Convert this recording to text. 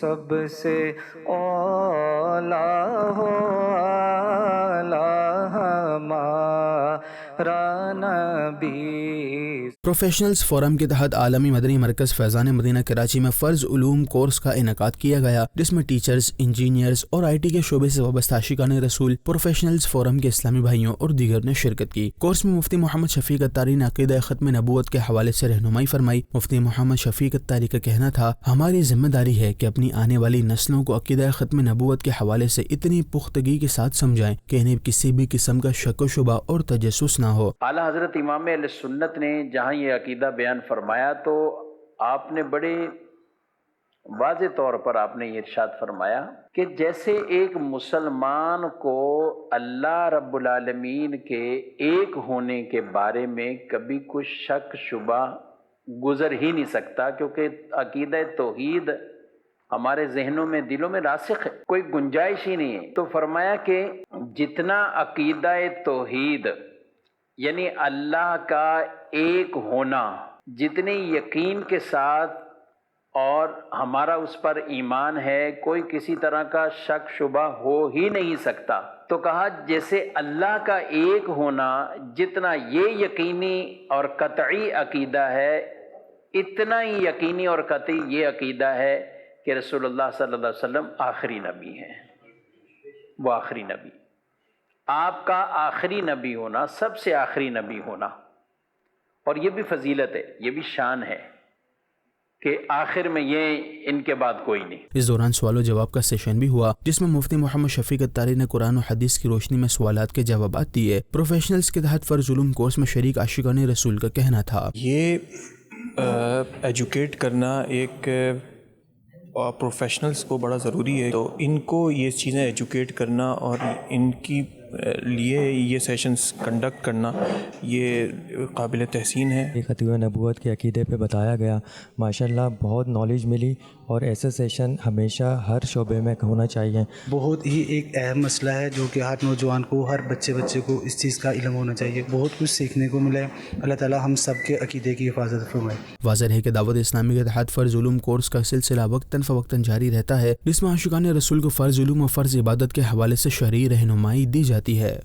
سب سے اولا ہو اعلی ہمارا نبی۔ پروفیشنلز فورم کے تحت عالمی مدنی مرکز فیضان مدینہ کراچی میں فرض علوم کورس کا انعقاد کیا گیا، جس میں ٹیچرز، انجینئرز اور آئی ٹی کے شعبے سے وابستہ عاشقان رسول، پروفیشنلز فورم کے اسلامی بھائیوں اور دیگر نے شرکت کی۔ کورس میں مفتی محمد شفیق اتاری نے عقیدہ ختم نبوت کے حوالے سے رہنمائی فرمائی۔ مفتی محمد شفیق اتاری کا کہنا تھا، ہماری ذمہ داری ہے کہ اپنی آنے والی نسلوں کو عقیدہ ختم نبوت کے حوالے سے اتنی پختگی کے ساتھ سمجھائیں کہ انہیں کسی بھی قسم کا شک و شبہ اور تجسس نہ ہو۔ اعلیٰ حضرت امام اہل سنت نے جہاں یہ عقیدہ بیان فرمایا تو آپ نے بڑے واضح طور پر آپ نے یہ ارشاد فرمایا کہ جیسے ایک مسلمان کو اللہ رب العالمین کے ایک ہونے کے بارے میں کبھی کچھ شک شبہ گزر ہی نہیں سکتا، کیونکہ عقیدہ توحید ہمارے ذہنوں میں دلوں میں راسخ ہے، کوئی گنجائش ہی نہیں ہے۔ تو فرمایا کہ جتنا عقیدہ توحید یعنی اللہ کا ایک ہونا جتنے یقین کے ساتھ اور ہمارا اس پر ایمان ہے، کوئی کسی طرح کا شک شبہ ہو ہی نہیں سکتا۔ تو کہا جیسے اللہ کا ایک ہونا جتنا یہ یقینی اور قطعی عقیدہ ہے، اتنا ہی یقینی اور قطعی یہ عقیدہ ہے کہ رسول اللہ صلی اللہ علیہ وسلم آخری نبی ہیں۔ وہ آخری نبی، آپ کا آخری نبی ہونا، سب سے آخری نبی ہونا، اور یہ بھی فضیلت ہے، یہ بھی شان ہے کہ آخر میں یہ ان کے بعد کوئی نہیں۔ اس دوران سوال و جواب کا سیشن بھی ہوا، جس میں مفتی محمد شفیق اتاری نے قرآن و حدیث کی روشنی میں سوالات کے جوابات دیے۔ پروفیشنلز کے تحت فرض علوم کورس میں شریک عاشقان رسول کا کہنا تھا، یہ ایجوکیٹ کرنا ایک پروفیشنلز کو بڑا ضروری ہے، تو ان کو یہ چیزیں ایجوکیٹ کرنا اور ان کی لیے یہ سیشنز کنڈکٹ کرنا یہ قابل تحسین ہے۔ ختم نبوت کے عقیدے پہ بتایا گیا، ماشاءاللہ بہت نالج ملی، اور ایسے سیشن ہمیشہ ہر شعبے میں ہونا چاہیے۔ بہت ہی ایک اہم مسئلہ ہے جو کہ ہر نوجوان کو، ہر بچے کو اس چیز کا علم ہونا چاہیے۔ بہت کچھ سیکھنے کو ملا ہے۔ اللہ تعالیٰ ہم سب کے عقیدے کی حفاظت فرمائے۔ واضح ہے کہ دعوت اسلامی کے تحت فرض علوم کورس کا سلسلہ وقتاً فوقتاً جاری رہتا ہے، جس میں عاشقان رسول کو فرض علوم اور فرض عبادت کے حوالے سے شرعی رہنمائی دی جاتی ہے۔